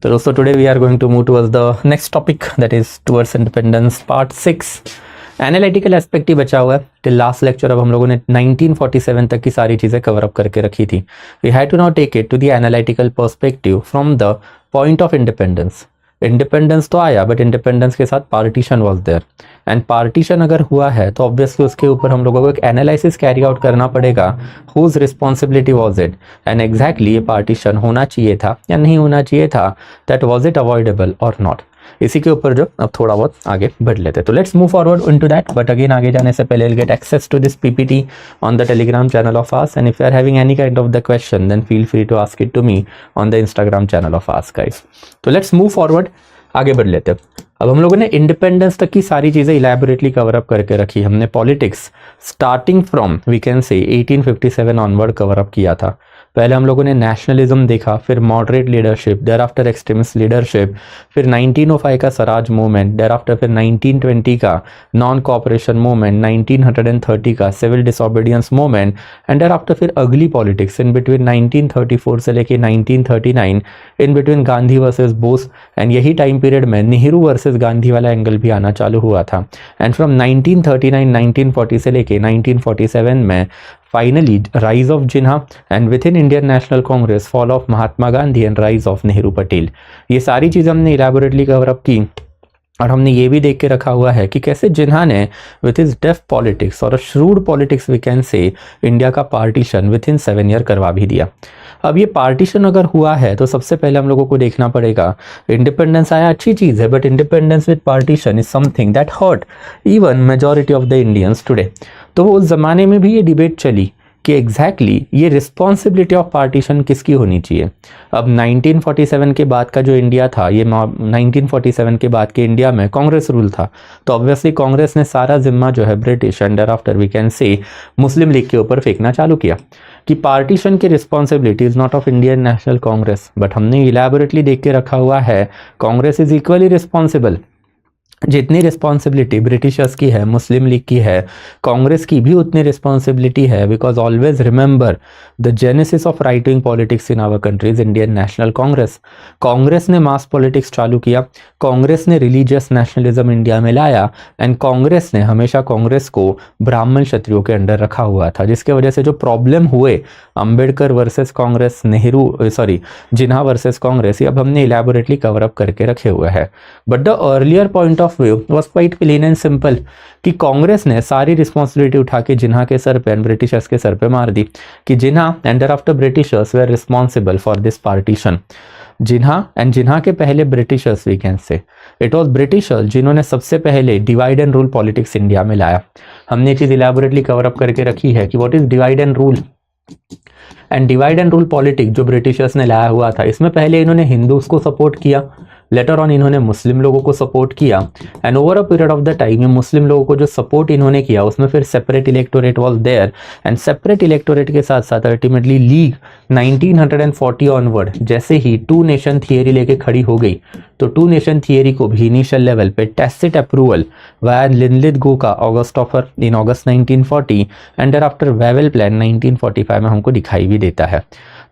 तो दोस्तों today we are going to move towards the next topic that is towards independence part 6। Analytical aspect ही बचा हुआ है टिल लास्ट लेक्चर। अब हम लोगों ने 1947 तक की सारी चीज़ें कवर अप करके रखी थी। We had to now take it to the analytical perspective from the point of independence. Independence तो आया बट इंडिपेंडेंस के साथ partition was there, and partition अगर हुआ है तो ऑब्वियसली उसके ऊपर हम लोगों को एक एनालिसिस कैरी आउट करना पड़ेगा। Whose responsibility was it and exactly ये पार्टीशन होना चाहिए था या नहीं होना चाहिए था, दैट वॉज इट अवॉइडेबल और नॉट। इसी के ऊपर जो अब थोड़ा बहुत आगे बढ़ लेते हैं। तो let's move forward into that, but again आगे जाने से पहले will get access to this PPT on the Telegram channel of us, and if you are having any kind of the question then feel free to ask it to me on the Instagram channel of us guys. तो let's move forward, आगे बढ़ लेते हैं। अब हम लोगों ने independence तक की सारी चीज़ें इलैबोरेटली कवर अप करके रखी। हमने politics starting from we can say 1857 onward cover up किया था। पहले हम लोगों ने नेशनलिज्म देखा, फिर moderate leadership, thereafter extremist leadership, फिर 1905 का स्वराज मूवमेंट, देयर आफ्टर फिर 1920 का नॉन कोऑपरेशन मूवमेंट, 1930 का civil disobedience movement, and thereafter फिर अगली पॉलिटिक्स इन बिटवीन 1934 से लेके 1939 in between Gandhi versus Bose, and यही टाइम पीरियड में नेहरू वर्सेस गांधी वाला एंगल भी आना चालू हुआ था। एंड फ्रॉम 1939 1940 से लेके 1947 में फाइनली राइज ऑफ जिन्हा and with in Indian national Congress fall of Mahatma Gandhi and rise of Nehru Patel. ये सारी चीज़ें हमने इलैबोरेटली कवर अप की, और हमने ये भी देख के रखा हुआ है कि कैसे जिन्हा ने विथ इज डेफ पॉलिटिक्स और shrewd politics we can say India का पार्टीशन विथ इन 7 ईयर करवा भी दिया। अब ये पार्टीशन अगर हुआ है तो सबसे पहले हम लोगों को देखना पड़ेगा, इंडिपेंडेंस आया अच्छी चीज़ है, but independence with partition is something that hurt even majority of the Indians today. तो उस जमाने में भी ये डिबेट चली कि एग्जैक्टली ये रिस्पॉन्सिबिलिटी ऑफ पार्टीशन किसकी होनी चाहिए। अब 1947 के बाद का जो इंडिया था, ये 1947 के बाद के इंडिया में कांग्रेस रूल था, तो ऑब्वियसली कांग्रेस ने सारा जिम्मा जो है British and after we can say Muslim league के ऊपर फेंकना चालू किया कि पार्टीशन की responsibility is not of Indian national Congress, but हमने इलैबोरेटली देख के रखा हुआ है कांग्रेस इज इक्वली रिस्पॉन्सिबल। जितनी रिस्पॉन्सिबिलिटी ब्रिटिशर्स की है, मुस्लिम लीग की है, कांग्रेस की भी उतनी रिस्पॉन्सिबिलिटी है, because always remember the genesis of right wing politics in our countries Indian national Congress. Congress ने मास पॉलिटिक्स चालू किया, कांग्रेस ने रिलीजियस नेशनलिज्म इंडिया में लाया, एंड कांग्रेस ने हमेशा कांग्रेस को ब्राह्मण क्षत्रियों के अंडर रखा हुआ था, जिसके वजह से जो प्रॉब्लम हुए अंबेडकर वर्सेस कांग्रेस, जिन्हा वर्सेस कांग्रेस, ये अब हमने इलैबोरेटली कवर अप करके रखे हुए हैं। But the earlier point of view was quite plain and simple कि कांग्रेस ने सारी रिस्पॉन्सिबिलिटी उठा के जिन्हा के सर पे एंड ब्रिटिशर्स के सर पे मार दी कि Jinnah and after Britishers were responsible for this partition. Jinnah के पहले Britishers we can say it was Britishers जिन्होंने सबसे पहले divide and rule politics India में लाया। हमने ये चीज इलैबोरेटली कवर अप करके रखी है कि what is divide and rule. And divide and rule politics जो ब्रिटिशर्स ने लाया हुआ था, इसमें पहले इन्होंने हिंदूज को सपोर्ट किया, लेटर ऑन इन्होंने मुस्लिम लोगों को सपोर्ट किया, and over a period of the time ये मुस्लिम लोगों को जो सपोर्ट इन्होंने किया उसमें फिर separate electorate was there, and separate electorate के साथ साथ अल्टीमेटली लीग 1940 ऑनवर्ड जैसे ही टू नेशन थियरी लेके खड़ी हो गई, तो टू नेशन थियरी को भी इनिशियल लेवल पे टैसिट अप्रूवल वाया लिनलिथगो का August 1940 and thereafter Wavell plan 1945 में हमको दिखाई भी देता है।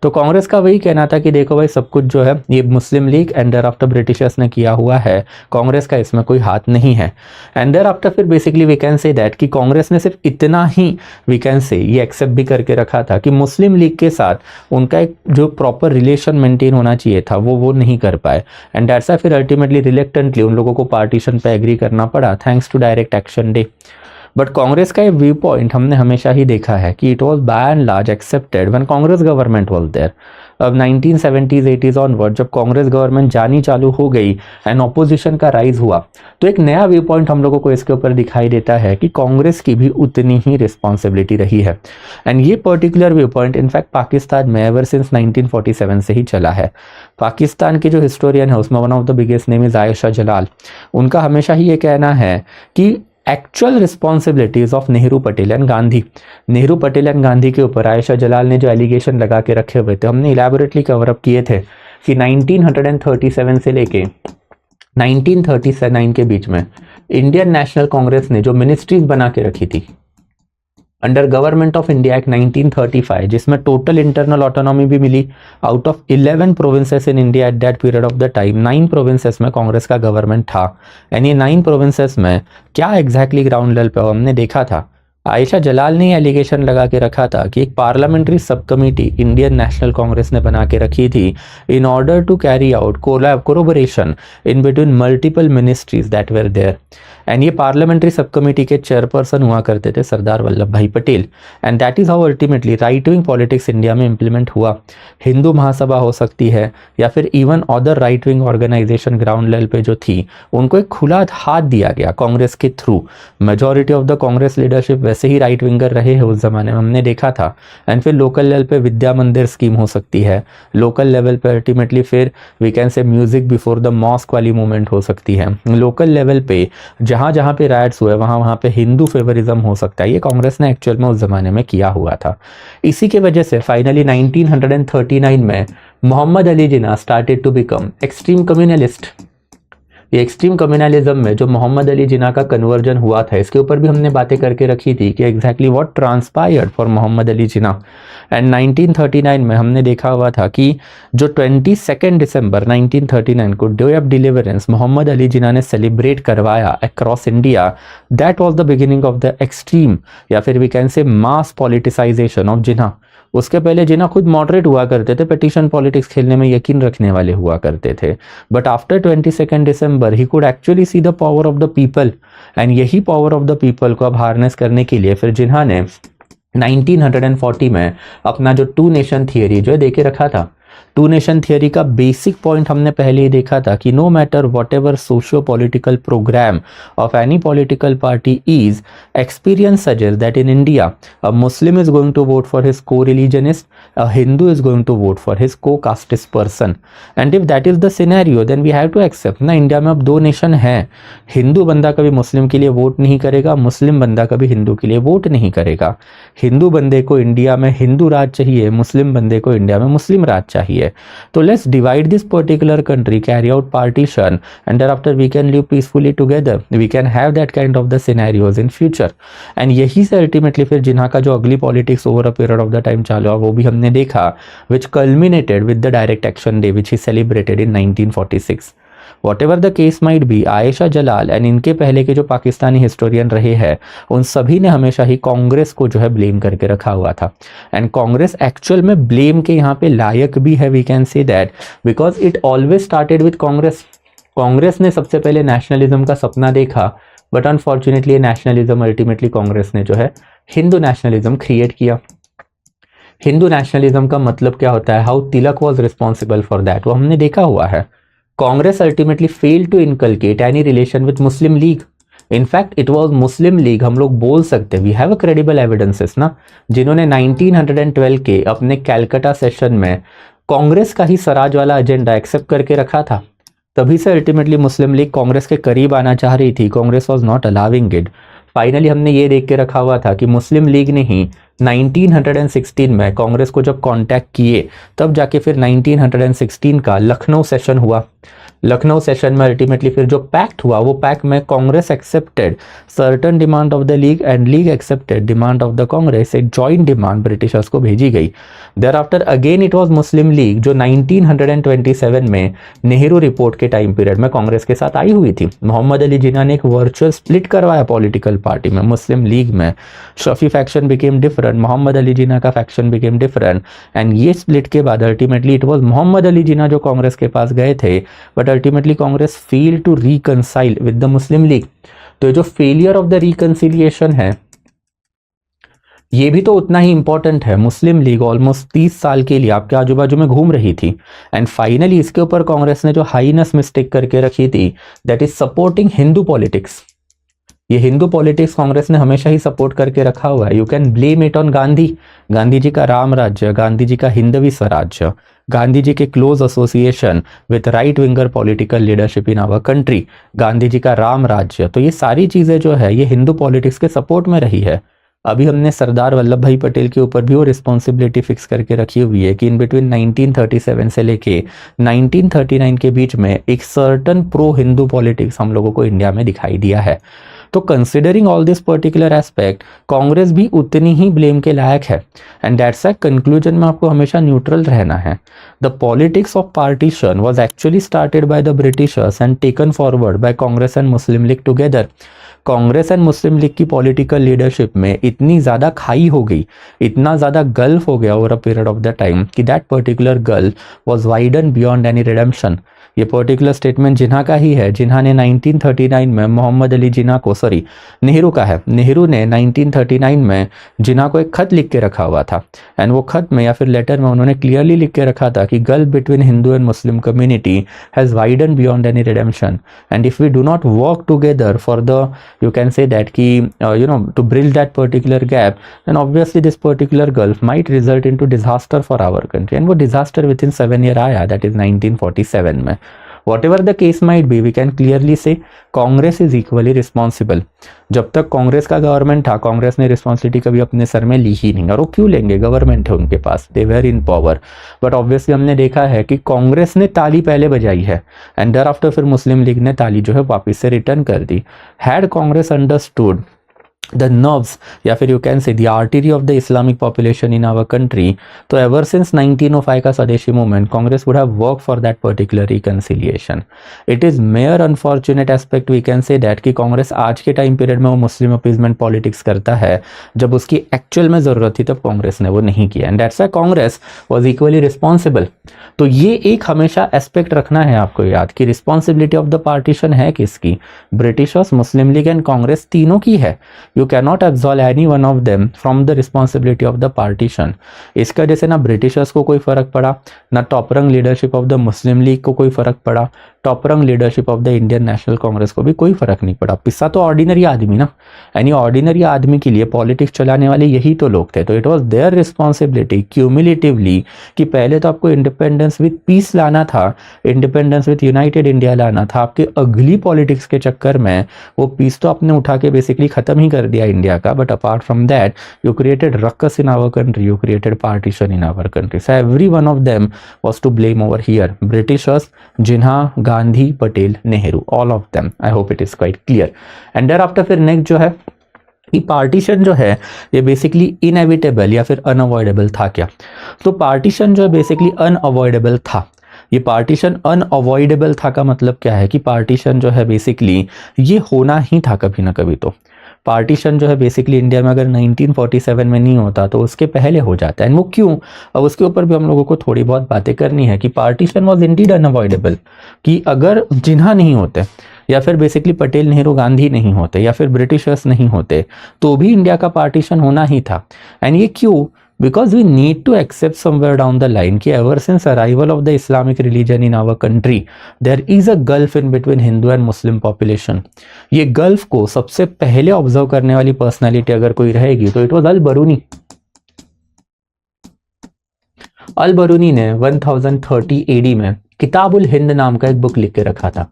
तो कांग्रेस का वही कहना था कि देखो भाई सब कुछ जो है ये Muslim League and thereafter Britishers ने किया हुआ है, कांग्रेस का इसमें कोई हाथ नहीं है। एंड देयर आफ्टर फिर basically we can say that कि कांग्रेस ने सिर्फ इतना ही वी कैन से ये एक्सेप्ट भी करके रखा था कि मुस्लिम लीग के साथ उनका एक जो प्रॉपर रिलेशन मेंटेन होना चाहिए था वो नहीं कर पाए, एंड दैट्स व्हाई फिर अल्टीमेटली रिलेक्टेंटली उन लोगों को पार्टीशन पे एग्री करना पड़ा thanks to direct action day. But Congress का ये व्यू पॉइंट हमने हमेशा ही देखा है कि it was by and large accepted when Congress government was there. अब 1970s 80s ऑनवर्ड जब कांग्रेस गवर्नमेंट जानी चालू हो गई एंड ऑपोजिशन का राइज हुआ, तो एक नया व्यू पॉइंट हम लोगों को इसके ऊपर दिखाई देता है कि कांग्रेस की भी उतनी ही रिस्पॉन्सिबिलिटी रही है। एंड ये particular view point in fact Pakistan में एवर सिंस 1947 से ही चला है। पाकिस्तान के जो हिस्टोरियन है उसमें one of the biggest name is Ayesha Jalal. उनका हमेशा ही ये कहना है कि actual responsibilities of Nehru Patel and Gandhi के ऊपर आयशा जलाल ने जो एलिगेशन लगा के रखे हुए थे, हमने इलैबोरेटली कवर अप किए थे कि 1937 से लेके 1939 के बीच में इंडियन नेशनल कांग्रेस ने जो मिनिस्ट्रीज बना के रखी थी, under government of India act 1935, जिसमें टोटल इंटरनल ऑटोनॉमी भी मिली। Out of 11 provinces in India at that period of the time, 9 provinces में कांग्रेस का गवर्नमेंट था। एंड ये 9 प्रोविंसेस में क्या एग्जैक्टली ग्राउंड लेवल पे हमने देखा था, आयशा जलाल ने एलिगेशन लगा के रखा था कि एक parliamentary sub committee Indian national Congress ने बना के रखी थी in order to carry out collaboration in between multiple ministries that were there. And ये पार्लियामेंट्री सब कमेटी के चेयरपर्सन हुआ करते थे Sardar Vallabhbhai Patel. And that is how ultimately right wing politics India में इंप्लीमेंट हुआ। हिंदू महासभा हो सकती है या फिर even other right wing organisation ground level पे जो थी, उनको एक खुला हाथ दिया गया कांग्रेस के through. Majority of the Congress leadership वैसे ही राइट विंगर रहे हैं उस जमाने में, हमने देखा था। एंड फिर लोकल लेवल पे विद्या मंदिर स्कीम हो सकती है, लोकल लेवल पे अल्टीमेटली फिर we can say music before the mosque वाली मूवमेंट हो सकती है। लोकल लेवल पे जहाँ जहाँ पे राइट्स हुए वहाँ पे हिंदू फेवरिज्म हो सकता है। ये कांग्रेस ने एक्चुअल में उस जमाने में किया हुआ था। इसी के वजह से फाइनली 1939 में मोहम्मद अली जिन्ना started to become extreme communalist. ये एक्सट्रीम कम्युनलिज्म में जो मोहम्मद अली जिन्ना का कन्वर्जन हुआ था, इसके ऊपर भी हमने बातें करके रखी थी कि exactly what transpired for Mohammad Ali Jinnah. And 1939 में हमने देखा हुआ था कि जो 22 दिसंबर 1939 को day of deliverance Mohammad Ali Jinnah ने सेलिब्रेट करवाया across India, that was the beginning of the extreme या फिर वी कैन से मास पॉलिटिसाइजेशन ऑफ जिन्ना। उसके पहले जिन्ना खुद मॉडरेट हुआ करते थे, पिटीशन पॉलिटिक्स खेलने में यकीन रखने वाले हुआ करते थे। But after 22 December he could actually see the power of the people. And यही पावर ऑफ द पीपल को अब हार्नेस करने के लिए फिर जिन्ना ने 1940 में अपना जो 2 नेशन थियरी जो है दे के रखा था। 2 नेशन थियरी का बेसिक पॉइंट हमने पहले ही देखा था कि no matter whatever socio political program of any political party is, experience suggest that in India a Muslim is going to vote for his co religionist, a Hindu is going to vote for his co casteist person. And if that is the scenario then we have to accept ना, India में अब 2 nation हैं। हिंदू बंदा कभी मुस्लिम के लिए vote नहीं करेगा, मुस्लिम बंदा कभी हिंदू के लिए वोट नहीं करेगा। हिंदू बंदे को इंडिया में हिंदू राज चाहिए, मुस्लिम बंदे को इंडिया में मुस्लिम राज चाहिए। तो let's divide this particular country, carry out partition, and thereafter we can live peacefully together. We can have that kind of the scenarios in future. And यही से अल्टीमेटली फिर जिन्ना का जो अगली politics over a period of the time चालू हुआ वो भी हमने देखा, which culminated with the direct action day which he celebrated in 1946। Whatever the case might be, Ayesha Jalal and इनके पहले के जो पाकिस्तानी हिस्टोरियन रहे हैं उन सभी ने हमेशा ही कांग्रेस को जो है ब्लेम करके रखा हुआ था। एंड कांग्रेस एक्चुअल में ब्लेम के यहाँ पे लायक भी है, we can say that, because it always started with Congress. Congress ने सबसे पहले नेशनलिज्म का सपना देखा, but unfortunately nationalism ultimately Congress ने जो है हिंदू नेशनलिज्म क्रिएट किया। हिंदू नेशनलिज्म का मतलब क्या होता है, how Tilak was responsible for that, वो हमने देखा हुआ है। Congress ultimately failed to inculcate any relation with Muslim League. In fact it was Muslim League, हम लोग बोल सकते हैं, we have a credible evidences ना, जिन्होंने 1912 के अपने कैलकाटा सेशन में कांग्रेस का ही स्वराज वाला एजेंडा एक्सेप्ट करके रखा था। तभी से अल्टीमेटली मुस्लिम लीग कांग्रेस के करीब आना चाह रही थी, Congress was not allowing it. Finally हमने ये देख के रखा हुआ था कि मुस्लिम लीग ने ही 1916 में कांग्रेस को जब कांटेक्ट किए, तब जाके फिर 1916 का लखनऊ सेशन हुआ। लखनऊ सेशन में अल्टीमेटली फिर जो पैक्ट हुआ, वो पैक्ट में Congress accepted certain demand of the League and League accepted demand of the Congress. एक जॉइंट डिमांड ब्रिटिशर्स को भेजी गई। Thereafter again it was Muslim League जो 1927 में नेहरू रिपोर्ट के टाइम पीरियड में कांग्रेस के साथ आई हुई थी। मोहम्मद अली जिन्ना ने एक वर्चुअल स्प्लिट करवाया पॉलिटिकल पार्टी में, मुस्लिम लीग में। Shafi faction became different, Mohammad Ali Jinnah का फैक्शन बिकेम डिफरेंट। एंड ये स्प्लिट के बाद ultimately it was Mohammad Ali Jinnah जो कांग्रेस के पास गए थे, but ultimately Congress fail to reconcile with the Muslim League. तो जो फेलियर ऑफ द रिकंसिलिएशन है, ये भी तो उतना ही इंपॉर्टेंट है। मुस्लिम लीग ऑलमोस्ट 30 साल के लिए आपके आजू बाजू में घूम रही थी, एंड फाइनली इसके ऊपर कांग्रेस ने जो हाईनेस मिस्टेक करके रखी थी, that is supporting Hindu politics. ये हिंदू पॉलिटिक्स कांग्रेस ने हमेशा ही सपोर्ट करके रखा हुआ है। You can blame it on Gandhi, Gandhi ji का राम राज्य, गांधी जी का हिंदवी स्वराज्य, गांधी जी के close association with right winger political leadership in our country, Gandhi ji का राम राज्य। तो ये सारी चीजें जो है ये हिंदू पॉलिटिक्स के सपोर्ट में रही है। अभी हमने सरदार वल्लभ भाई पटेल के ऊपर भी वो रिस्पॉन्सिबिलिटी फिक्स करके रखी हुई है कि इन बिटवीन 1937 से लेके 1939 के बीच में एक सर्टन प्रो हिंदू पॉलिटिक्स हम लोगों को इंडिया में दिखाई दिया है। तो considering all this particular aspect Congress भी उतनी ही ब्लेम के लायक है, एंड दैट्स अ कंक्लूजन में आपको हमेशा न्यूट्रल रहना है। The politics of partition was actually started by the Britishers and taken forward bye Congress and Muslim league together. Congress and Muslim league की पॉलिटिकल लीडरशिप में इतनी ज़्यादा खाई हो गई, इतना ज़्यादा गल्फ हो गया over a period of the time कि that particular gulf was widen beyond any redemption. ये पर्टिकुलर स्टेटमेंट जिन्हा का ही है, जिन्हा ने 1939 में मोहम्मद अली जिन्हा को, सॉरी नेहरू का है, नेहरू ने 1939 में जिन्हा को एक खत लिख के रखा हुआ था, एंड वो खत में या फिर लेटर में उन्होंने क्लियरली लिख के रखा था कि gulf between Hindu and Muslim community has widen beyond any redemption, and if we do not work together for the, you can say that कि to bridge that particular gap, then obviously this particular gulf might result into disaster for our country, and वो disaster within 7 year आया, that is 1947 में। whatever the case might be, we can clearly say Congress is equally responsible। जब तक कांग्रेस का government था, कांग्रेस ने responsibility कभी अपने सर में ली ही नहीं, और वो क्यों लेंगे, गवर्नमेंट है उनके पास, they were in power. But obviously हमने देखा है कि कांग्रेस ने ताली पहले बजाई है, एंड देयर आफ्टर फिर मुस्लिम लीग ने ताली जो है वापस से रिटर्न कर दी। Had Congress understood the nerves या फिर you can say the artery of the Islamic population in our country, तो एवर सिंस 1905 का Swadeshi movement Congress would have work for that particular reconciliation. It is mere unfortunate aspect we can say that कि कांग्रेस आज के time period में वो Muslim appeasement politics करता है, जब उसकी एक्चुअल में ज़रूरत थी तब कांग्रेस ने वो नहीं किया, and that's why Congress was equally responsible. तो ये एक हमेशा एस्पेक्ट रखना है आपको याद कि रिस्पॉन्सिबिलिटी ऑफ द पार्टीशन है किसकी, Britishers, Muslim League and Congress तीनों की है। You cannot absolve any one of them from the responsibility of the partition। इसका वजह से ना ब्रिटिशर्स को कोई फर्क पड़ा, ना टॉप रंग leadership of the Muslim league को कोई फर्क पड़ा, टॉप रंग leadership of the Indian national Congress को भी कोई फर्क नहीं पड़ा। पिस्सा तो ऑर्डिनरी आदमी ना, यानी ऑर्डिनरी आदमी के लिए पॉलिटिक्स चलाने वाले यही तो लोग थे। तो it was their responsibility cumulatively कि पहले तो आपको इंडिपेंडेंस विद पीस लाना था, इंडिपेंडेंस विद यूनाइटेड इंडिया लाना था। आपके अगली पॉलिटिक्स के चक्कर में वो पीस तो आपने उठा के बेसिकली खत्म ही कर दिया इंडिया का, but apart from that you created ruckus in our country, you created partition in our country. So every one of them was to blame over here, Britishers, Jinnah, Gandhi, Patel, Nehru, all of them. I hope it is quite clear. And thereafter फिर next जो है कि partition जो है ये basically inevitable या फिर unavoidable था क्या, तो पार्टीशन जो है बेसिकली अनअवॉइडेबल था। ये पार्टीशन अनअवॉइडेबल था का मतलब क्या है कि पार्टीशन जो है बेसिकली ये होना ही था कभी ना कभी। तो पार्टीशन जो है बेसिकली इंडिया में अगर 1947 में नहीं होता तो उसके पहले हो जाता है, एंड वो क्यों, अब उसके ऊपर भी हम लोगों को थोड़ी बहुत बातें करनी है कि पार्टीशन वॉज इंडीड अनअवॉइडेबल, कि अगर जिन्हा नहीं होते या फिर बेसिकली पटेल, नेहरू, गांधी नहीं होते या फिर ब्रिटिशर्स नहीं होते तो भी इंडिया का पार्टीशन होना ही था। एंड ये क्यों, because we need to accept somewhere down the line कि ever since arrival of the Islamic religion in our country there is a gulf in between Hindu and Muslim population। ये gulf को सबसे पहले observe करने वाली personality अगर कोई रहेगी तो इट वाज अल बरूनी। अल बरूनी ने 1030 AD में किताबुल हिंद नाम का एक बुक लिख के रखा था,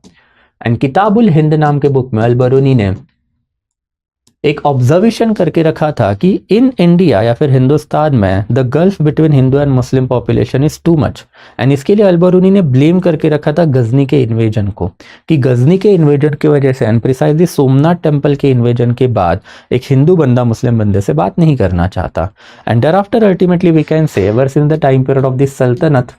एंड किताबुल हिंद नाम के बुक में अल बरूनी ने एक ऑब्जर्वेशन करके रखा था कि इन इंडिया या फिर हिंदुस्तान में the gulf between Hindu and Muslim population is too much, and इसके लिए अल-बरूनी ने ब्लेम करके रखा था गजनी के इन्वेजन को, कि गजनी के इन्वेजन की वजह से एंड प्रिसाइजली सोमनाथ टेम्पल के इन्वेजन के बाद एक हिंदू बंदा मुस्लिम बंदे से बात नहीं करना चाहता। And thereafter ultimately we can say ever since the time period of this सल्तनत,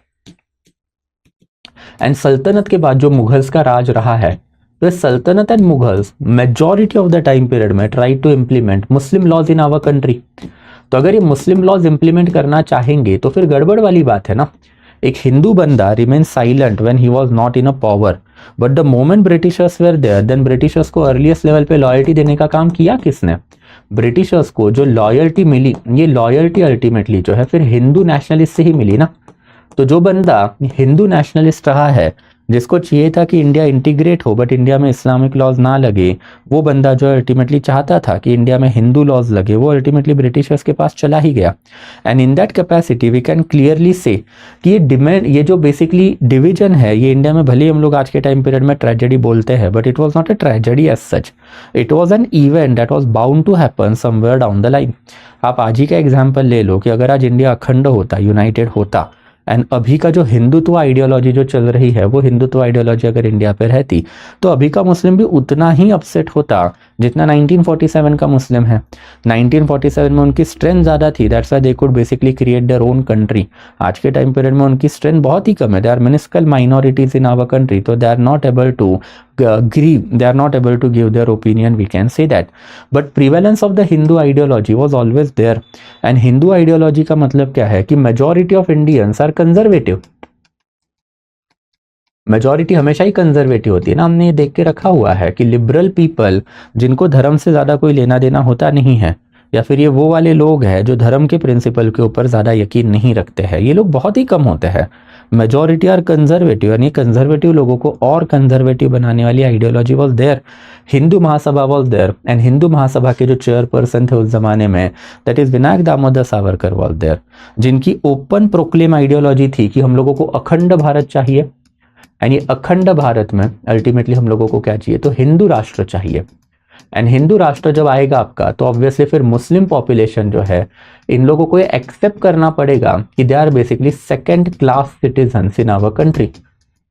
एंड सल्तनत के बाद जो मुगल्स का राज रहा है, तो सल्तनत and Mughals majority of the time period में try to implement Muslim laws in our country. तो अगर ये मुस्लिम लॉज इंप्लीमेंट करना चाहेंगे तो फिर गड़बड़ वाली बात है ना। एक हिंदू बंदा remain silent when he was not in a power, but the moment Britishers were there then Britishers को अर्लीस्ट लेवल पे लॉयल्टी देने का काम किया किसने, ब्रिटिशर्स को जो लॉयल्टी मिली, ये लॉयल्टी अल्टीमेटली जो है फिर हिंदू नेशनलिस्ट से ही मिली ना। तो जो बंदा हिंदू नेशनलिस्ट रहा है, जिसको चाहिए था कि इंडिया इंटीग्रेट हो बट इंडिया में इस्लामिक लॉज ना लगे, वो बंदा जो अल्टीमेटली चाहता था कि इंडिया में हिंदू लॉज लगे, वो अल्टीमेटली ब्रिटिशर्स के पास चला ही गया। And in that capacity we can clearly say कि ये डिमेंड, ये जो बेसिकली डिवीजन है, ये इंडिया में भले ही हम लोग आज के टाइम पीरियड में ट्रेजेडी बोलते हैं, but it was not a tragedy as such, it was an event that was bound to happen somewhere down the line. आप आज ही का एग्जाम्पल ले लो कि अगर आज इंडिया अखंड होता, यूनाइटेड होता, एंड अभी का जो हिंदुत्व आइडियोलॉजी जो चल रही है, वो हिंदुत्व आइडियोलॉजी अगर इंडिया पे रहती तो अभी का मुस्लिम भी उतना ही अपसेट होता जितना 1947 का मुस्लिम है। 1947 में उनकी स्ट्रेंथ ज़्यादा थी, that's why they could basically create their own country. आज के टाइम पीरियड में उनकी स्ट्रेंथ बहुत ही कम है, they are miniscule minorities in our country, तो they are not able to they are not able to give their opinion, we can say that. But prevalence of the Hindu ideology was always there, and Hindu ideology का मतलब क्या है कि majority of Indians are conservative. Majority हमेशा ही conservative होती है ना, हमने ये देख के रखा हुआ है कि लिबरल पीपल जिनको धर्म से ज़्यादा कोई लेना देना होता नहीं है, या फिर ये वो वाले लोग हैं जो धर्म के प्रिंसिपल के ऊपर ज़्यादा यकीन नहीं रखते हैं, ये लोग बहुत ही कम होते हैं। मेजॉरिटी आर कंजर्वेटिव, यानी कंजर्वेटिव लोगों को और कंजर्वेटिव बनाने वाली ideology was there. Hindu Mahasabha was there, and Hindu Mahasabha के जो चेयरपर्सन थे उस जमाने में, that is Vinayak Damodar Savarkar was there, जिनकी ओपन प्रोक्लेम आइडियोलॉजी थी कि हम लोगों को अखंड भारत चाहिए, यानी अखंड भारत में अल्टीमेटली हम लोगों को क्या चाहिए, तो हिंदू राष्ट्र चाहिए। एंड हिंदू राष्ट्र जब आएगा आपका, तो ऑब्वियसली फिर मुस्लिम पॉपुलेशन जो है, इन लोगों को ये एक्सेप्ट करना पड़ेगा कि they are basically second class citizens in our country.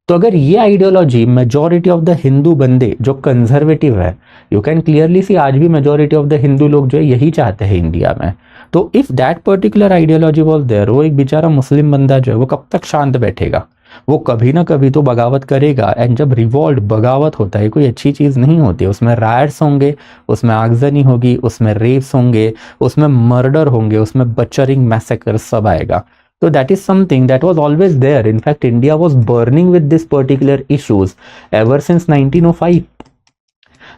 तो अगर ये ideology majority of the Hindu बंदे जो कंजर्वेटिव है, यू कैन क्लियरली सी आज भी मेजॉरिटी ऑफ द हिंदू लोग जो है यही चाहते हैं इंडिया में, तो if that particular ideology was there, वो एक बेचारा मुस्लिम बंदा जो है वो कब तक शांत बैठेगा, वो कभी ना कभी तो बगावत करेगा। एंड जब रिवॉल्ट बगावत होता है कोई अच्छी चीज़ नहीं होती, उसमें रायट्स होंगे, उसमें आगजनी होगी, उसमें रेप्स होंगे, उसमें मर्डर होंगे, उसमें बचरिंग मैसेकर सब आएगा। तो that is something that was always there. In fact India was burning with this particular issues ever since 1905।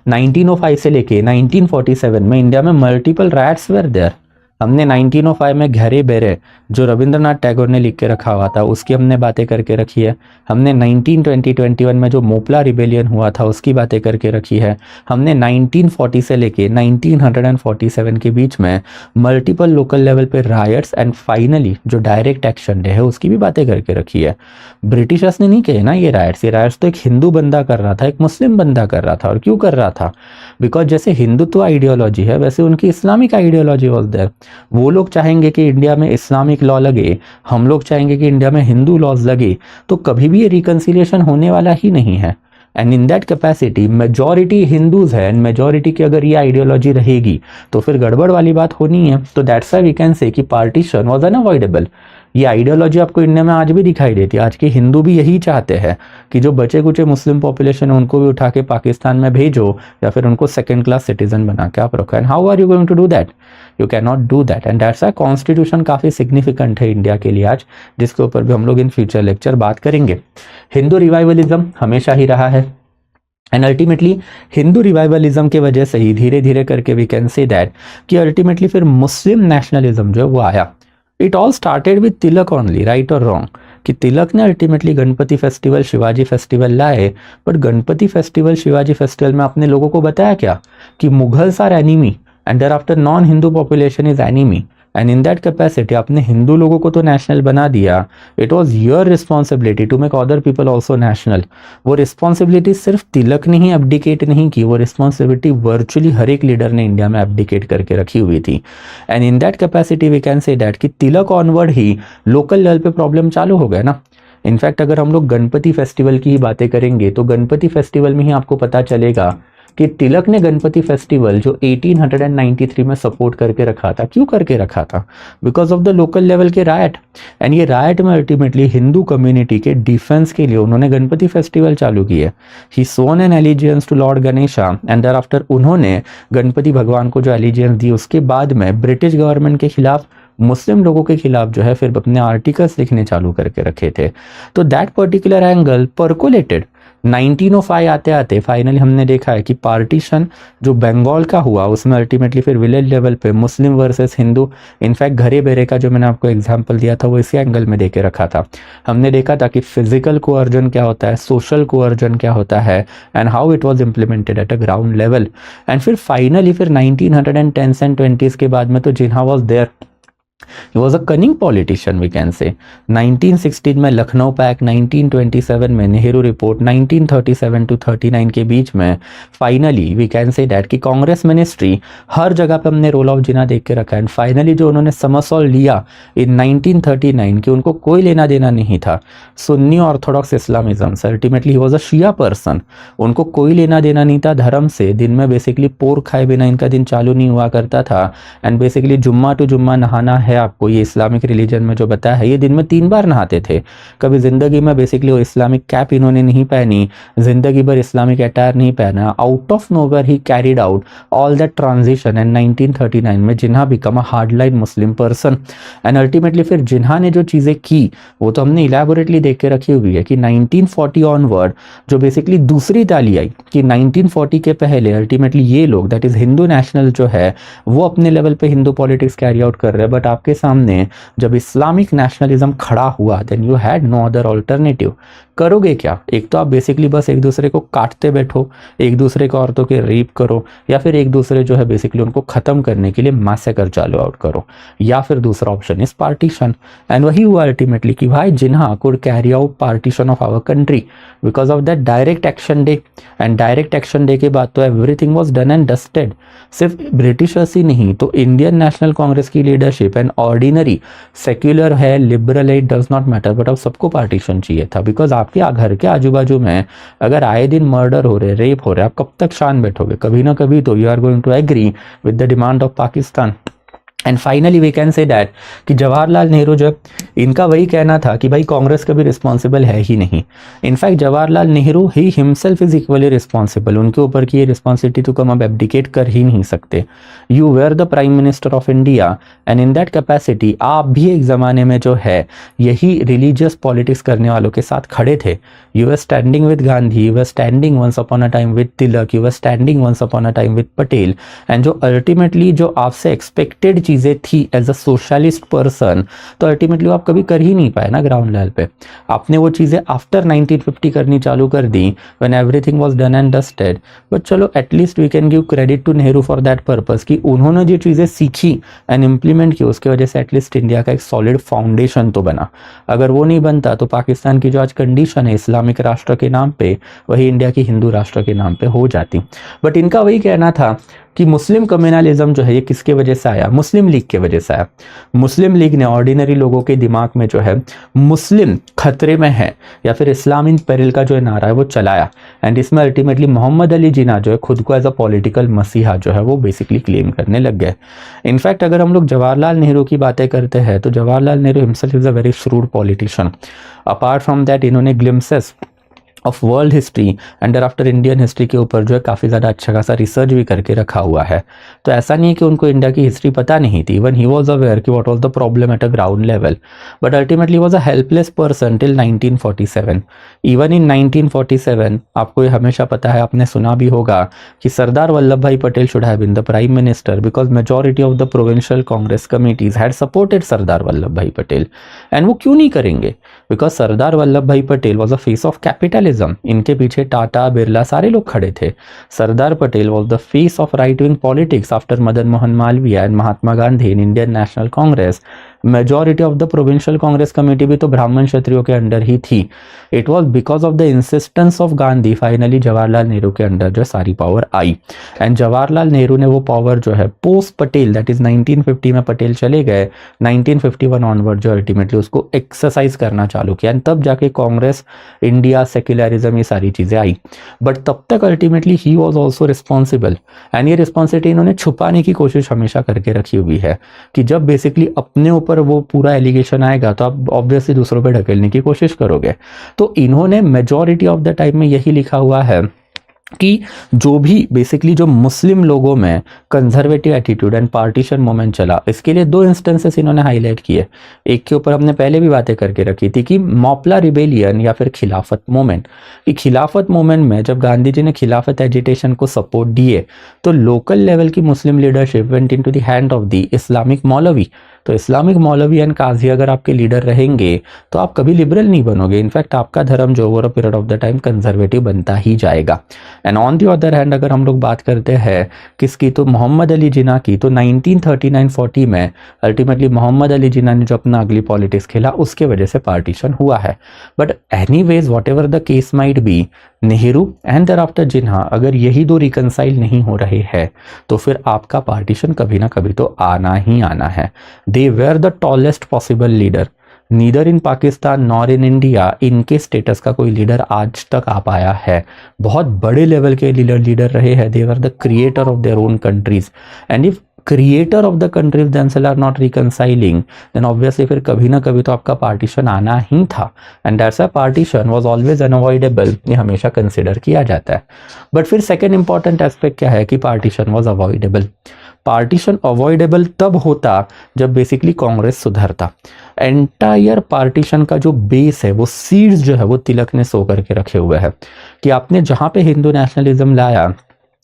1905 से लेके 1947 में इंडिया में मल्टीपल रायट्स वेर देयर। हमने 1905 में घेरे बेरे जो रविंद्रनाथ टैगोर ने लिख के रखा हुआ था उसकी हमने बातें करके रखी है। हमने 1920-21 में जो मोपला रिबेलियन हुआ था उसकी बातें करके रखी है। हमने 1940 से लेके 1947 के बीच में मल्टीपल लोकल लेवल पे रायट्स एंड फाइनली जो डायरेक्ट एक्शन डे है उसकी भी बातें करके रखी है। ब्रिटिशर्स ने नहीं कहे ना ये रायट्स तो एक हिंदू बंदा कर रहा था, एक मुस्लिम बंदा कर रहा था। और क्यों कर रहा था? बिकॉज जैसे हिंदुत्व आइडियोलॉजी है वैसे उनकी इस्लामिक आइडियोलॉजी वॉज देयर। वो लोग चाहेंगे कि इंडिया में इस्लामिक लॉ लगे, हम लोग चाहेंगे कि इंडिया में हिंदू लॉज लगे, तो कभी भी ये रिकन्सिलिएशन होने वाला ही नहीं है। And in that capacity majority Hindus है, एंड मेजॉरिटी की अगर ये आइडियोलॉजी रहेगी तो फिर गड़बड़ वाली बात होनी है। तो दैट्स व्हाई वी कैन से कि पार्टीशन वाज अनअवॉइडेबल। ये आइडियोलॉजी आपको इंडिया में आज भी दिखाई देती है। आज के हिंदू भी यही चाहते हैं कि जो बचे कुचे मुस्लिम पॉपुलेशन है उनको भी उठा के पाकिस्तान में भेजो या फिर उनको सेकंड क्लास सिटीजन बना के आप रखो। And how are you going to do that? You can not do that. And that's why constitution काफ़ी सिग्निफिकेंट है इंडिया के लिए आज, जिसके ऊपर भी हम लोग इन फ्यूचर लेक्चर बात करेंगे। हिंदू रिवाइवलिज्म हमेशा ही रहा है, एंड अल्टीमेटली हिंदू रिवाइवलिज्म के वजह से ही धीरे धीरे करके वी कैन से दैट कि अल्टीमेटली फिर मुस्लिम नेशनलिज्म जो है वो आया। It all started with Tilak only, right और रॉन्ग, कि तिलक ने ultimately Ganpati festival, Shivaji festival लाए। But Ganpati festival, Shivaji festival में आपने लोगों को बताया क्या कि Mughals are enemy and thereafter non Hindu population is enemy. And in that capacity आपने हिंदू लोगों को तो नेशनल बना दिया। It was your responsibility to make other people also national. वो रिस्पॉन्सिबिलिटी सिर्फ तिलक ने ही एब्डिकेट नहीं की, वो रिस्पॉन्सिबिलिटी वर्चुअली हर एक लीडर ने इंडिया में एब्डिकेट करके रखी हुई थी। And in that capacity we can say that कि तिलक ऑनवर्ड ही लोकल लेवल पे प्रॉब्लम चालू हो गया ना। इनफैक्ट अगर हम लोग गणपति फेस्टिवल की ही बातें करेंगे तो गणपति फेस्टिवल में ही आपको पता चलेगा कि तिलक ने गणपति फेस्टिवल जो 1893 में सपोर्ट करके रखा था, क्यों करके रखा था? Because of the local level के रायट। एंड ये रायट में अल्टीमेटली हिंदू कम्युनिटी के डिफेंस के लिए उन्होंने गणपति फेस्टिवल चालू किया। He sworn an allegiance to lord Ganesha and thereafter उन्होंने गणपति भगवान को जो एलिजियंस दी उसके बाद में ब्रिटिश गवर्नमेंट के खिलाफ, मुस्लिम लोगों के खिलाफ जो है फिर अपने आर्टिकल्स लिखने चालू करके रखे थे। तो दैट पर्टिकुलर एंगल परकोलेटेड 1905 आते आते फाइनली हमने देखा है कि पार्टीशन जो बंगाल का हुआ उसमें अल्टीमेटली फिर विलेज लेवल पे मुस्लिम वर्सेस हिंदू। इनफैक्ट घरे बेरे का जो मैंने आपको एग्जांपल दिया था वो इसी एंगल में देके रखा था। हमने देखा था कि फिजिकल कोअर्जन क्या होता है, सोशल कोअर्जन क्या होता है, and how it was implemented at a ground level. And फिर फाइनली फिर 1910s एंड 20s के बाद में तो Jinnah was there He was a cunning politician, we can say. 1916 में लखनऊ पैक्ट, 1927 में नेहरू रिपोर्ट, 1937 टू 39 के बीच में finally we can say that कि कांग्रेस मिनिस्ट्री हर जगह पे हमने रोल ऑफ जिना देख के रखा है। एंड फाइनली जो उन्होंने समरसॉल्ट लिया इन 1939 कि उनको कोई लेना देना नहीं था सुन्नी ऑर्थोडॉक्स इस्लामिज्म से। अल्टीमेटली ही वॉज अ शिया पर्सन, उनको कोई लेना देना नहीं था धर्म से। दिन में बेसिकली पोर्क खाए बिना इनका दिन चालू नहीं हुआ करता था। एंड बेसिकली जुम्मा टू जुम्मा नहाना है आपको, ये इस्लामिक रिलीजन में जो बताया है, ये दिन में 3 बार नहाते थे। कभी जिंदगी में बेसिकली वो इस्लामिक कैप इन्होंने नहीं पहनी, जिंदगी भर इस्लामिक अटायर नहीं पहना। Out of nowhere he carried out all that transition and 1939 में जिन्हा become a hardline Muslim person. And ultimately फिर जिन्हा ने जो चीजें की वो तो हमने इलेबोरेटली देख के रखी हुई है कि 1940 ऑनवर्ड जो बेसिकली दूसरी ताली आई कि 1940 के पहले अल्टीमेटली ये लोग दैट इज हिंदू नेशनल जो है वो अपने लेवल पे हिंदू पॉलिटिक्स कैरी आउट कर रहे हैं। बट आपके सामने जब इस्लामिक नेशनलिज्म खड़ा हुआ then you had no other alternative. करोगे क्या? एक तो आप बेसिकली बस एक दूसरे को काटते बैठो, एक दूसरे को औरतों के रेप करो, या फिर एक दूसरे जो है बेसिकली उनको खत्म करने के लिए मैसेकर चालू आउट करो, या फिर दूसरा ऑप्शन इज पार्टीशन। एंड वही हुआ अल्टीमेटली कि भाई Jinnah could carry out partition of our country because of that direct action day. And direct action day के बाद तो everything was done and dusted. सिर्फ ब्रिटिशर्स ही नहीं तो इंडियन नेशनल कांग्रेस की लीडरशिप एंड ऑर्डिनरी सेक्युलर है, लिबरल है, it does not matter, but अब सबको पार्टीशन चाहिए था। बिकॉज आपके घर के आजू बाजू में अगर आए दिन मर्डर हो रहे, रेप हो रहे, आप कब तक शान बैठोगे? कभी ना कभी तो you are going to agree with the demand of Pakistan. And finally we can say that कि जवाहरलाल नेहरू जो इनका वही कहना था कि भाई कांग्रेस कभी रिस्पॉन्सिबल है ही नहीं। In fact Jawaharlal Nehru he himself is equally responsible, उनके ऊपर की ये रिस्पॉन्सिबिलिटी तो कम अब एब्डिकेट कर ही नहीं सकते। You were the prime minister of India and in that capacity आप भी एक ज़माने में जो है यही रिलीजियस पॉलिटिक्स करने वालों के साथ खड़े थे। You were standing with Gandhi, you were standing once upon a time with Tilak, you were standing once upon a time with Patel. And जो अल्टीमेटली जो आपसे एक्सपेक्टेड चीज़ें थी एज अ सोशलिस्ट पर्सन तो अल्टीमेटली आप कभी कर ही नहीं पाए ना ग्राउंड लेवल पे। आपने वो चीज़ें आफ्टर 1950 करनी चालू कर दी when everything was done and dusted. But चलो at least we can give credit to Nehru for that purpose कि उन्होंने जो चीज़ें सीखी एंड इम्प्लीमेंट की उसकी वजह से एटलीस्ट इंडिया का एक सॉलिड फाउंडेशन तो बना। अगर वो नहीं बनता तो पाकिस्तान की जो आज कंडीशन है इस्लामिक राष्ट्र के नाम पे वही इंडिया की हिंदू राष्ट्र के नाम पे हो जाती। बट इनका वही कहना था कि मुस्लिम कम्युनलिज्म जो है ये किसके वजह से आया? मुस्लिम लीग के वजह से आया। मुस्लिम लीग ने ऑर्डिनरी लोगों के दिमाग में जो है मुस्लिम खतरे में है या फिर इस्लाम इन पेरिल का जो नारा है वो चलाया। एंड इसमें अल्टीमेटली मोहम्मद अली जिन्ना जो है खुद को एज अ पॉलिटिकल मसीहा जो है वो बेसिकली क्लेम करने लग गए। इनफैक्ट अगर हम लोग जवाहरलाल नेहरू की बातें करते हैं तो Jawaharlal Nehru himself is a very shrewd politician. Apart from that इन्होंने glimpses of world history and after Indian history के ऊपर जो है काफ़ी ज़्यादा अच्छा खासा रिसर्च भी करके रखा हुआ है। तो ऐसा नहीं है कि उनको इंडिया की हिस्ट्री पता नहीं थी। इवन ही वॉज अवेयर कि what was the problem at a ground level, but ultimately was a helpless person till 1947। Even in 1947 आपको ये हमेशा पता है, आपने सुना भी होगा कि Sardar Vallabhbhai Patel should have been the prime minister because majority of the provincial Congress committees had supported Sardar Vallabhbhai Patel. And वो क्यों नहीं करेंगे? Because Sardar Vallabhbhai Patel was a face of capitalism. इनके पीछे टाटा, बिरला सारे लोग खड़े थे। Sardar Patel was the face of right wing politics after Madan Mohan Malviya and Mahatma Gandhi in Indian national Congress. Majority of the provincial Congress committee भी तो ब्राह्मण क्षत्रियों के अंडर ही थी। It was because of the insistence of Gandhi finally Jawaharlal Nehru के अंडर जो सारी पावर आई। एंड जवाहरलाल नेहरू ने वो पावर जो है पोस्ट पटेल दैट इज 1950 में पटेल चले गए, 1951 ऑनवर्ड जो अल्टीमेटली उसको एक्सरसाइज करना चालू किया। एंड तब जाके कांग्रेस, इंडिया, सेक्युलरिज्म ये सारी चीजें आई। बट तब तक अल्टीमेटली ही वॉज ऑल्सो रिस्पॉन्सिबल। एंड ये रिस्पॉन्सिबिलिटी इन्होंने छुपाने की कोशिश हमेशा करके रखी हुई है कि जब बेसिकली अपने ऊपर वो पूरा एलिगेशन आएगा तो आप ऑब्वियसली दूसरों पे ढकेलने की कोशिश करोगे। तो इन्होंने मेजॉरिटी ऑफ द टाइम में यही लिखा हुआ है कि जो भी बेसिकली जो मुस्लिम लोगों में conservative attitude and partition movement चला, इसके लिए 2 इंस्टेंसेस इन्होंने हाईलाइट किए। एक के ऊपर हमने पहले भी बातें करके रखी थी कि मॉपला रिबेलियन या फिर खिलाफत मूवमेंट। कि खिलाफत मूवमेंट में जब गांधी जी ने खिलाफत एजिटेशन को सपोर्ट दिए तो लोकल लेवल की मुस्लिम leadership went into the hand of the Islamic मौलवी। तो इस्लामिक मौलवी एंड काजी अगर आपके लीडर रहेंगे तो आप कभी लिबरल नहीं बनोगे, इनफैक्ट आपका धर्म जो over a period of the time conservative बनता ही जाएगा। And on the other hand अगर हम लोग बात करते हैं किसकी, तो मोहम्मद अली जिन्ना की, तो 1939-40 में अल्टीमेटली मोहम्मद अली जिन्ना ने जो अपना अगली पॉलिटिक्स खेला उसके वजह से पार्टीशन हुआ है। But anyways whatever the case might be, Nehru and thereafter Jinnah अगर यही दो रिकंसाइल नहीं हो रहे हैं तो फिर आपका पार्टीशन कभी ना कभी तो आना ही आना है। They were the tallest possible leader, neither in Pakistan nor in India इनके स्टेटस का कोई लीडर आज तक आ पाया है। बहुत बड़े लेवल के लीडर रहे हैं। They were the creator of their own countries and if creator of the countries themselves are not reconciling then obviously फिर कभी ना कभी तो आपका पार्टीशन आना ही था। And that's a partition was always unavoidable, ये हमेशा कंसिडर किया जाता है। बट फिर सेकेंड इंपॉर्टेंट एस्पेक्ट क्या है कि partition was avoidable. Partition avoidable तब होता जब बेसिकली कांग्रेस सुधरता। एंटायर पार्टीशन का जो बेस है, वो सीड्स जो है वो तिलक ने सो करके रखे हुए हैं कि आपने जहां पे हिंदू नेशनलिज्म लाया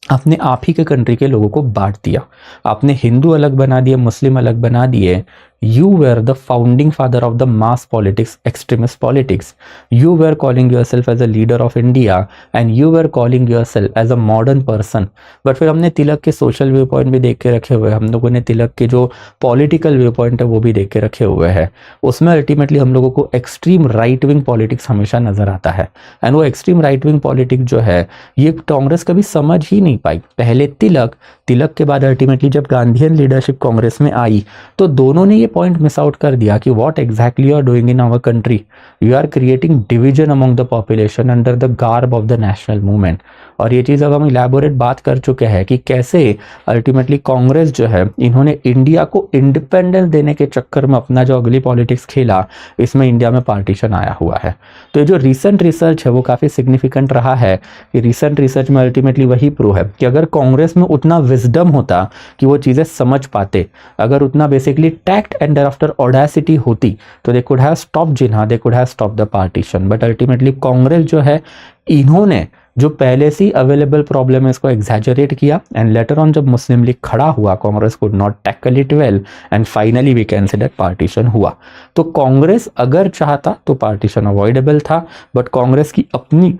आपने आप ही के कंट्री के लोगों को बांट दिया। आपने हिंदू अलग बना दिए, मुस्लिम अलग बना दिए। You were the founding father of the mass politics, extremist politics. You were calling yourself as a leader of India and you were calling yourself as a modern person. But फिर हमने तिलक के सोशल व्यू पॉइंट भी देख के रखे हुए हैं, हम लोगों ने तिलक के जो पॉलिटिकल व्यू पॉइंट है वो भी देख के रखे हुए हैं। उसमें अल्टीमेटली हम लोगों को एक्सट्रीम राइट विंग पॉलिटिक्स हमेशा नजर आता है। एंड वो एक्सट्रीम राइट विंग पॉलिटिक्स जो है ये कांग्रेस कभी समझ ही नहीं पाई। पहले तिलक के बाद अल्टीमेटली जब गांधीयन लीडरशिप कांग्रेस में आई तो दोनों ने ये पॉइंट मिस आउट कर दिया कि what exactly you are doing in our country, you are creating division among the population under the garb of the national movement. और ये चीज़ अब हम इलैबोरेट बात कर चुके हैं कि कैसे अल्टीमेटली कांग्रेस जो है इन्होंने इंडिया को इंडिपेंडेंस देने के चक्कर में अपना जो अगली पॉलिटिक्स खेला, इसमें इंडिया में पार्टीशन आया हुआ है। तो ये जो रिसेंट रिसर्च है वो काफ़ी सिग्निफिकेंट रहा है कि रिसेंट रिसर्च में अल्टीमेटली वही प्रूव है कि अगर कांग्रेस में उतना विजडम होता कि वो चीज़ें समझ पाते, अगर उतना basically tact and after audacity होती तो they could have stop Jinnah, they could have stop the partition. But ultimately Congress जो है इन्होंने जो पहले से अवेलेबल प्रॉब्लम है इसको एग्जैजरेट किया एंड लेटर ऑन जब मुस्लिम लीग खड़ा हुआ Congress could not tackle it well and finally we can say that partition हुआ। तो कांग्रेस अगर चाहता तो पार्टीशन अवॉइडेबल था, बट कांग्रेस की अपनी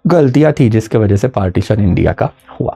गलतियां थी जिसके वजह से पार्टीशन इंडिया का हुआ।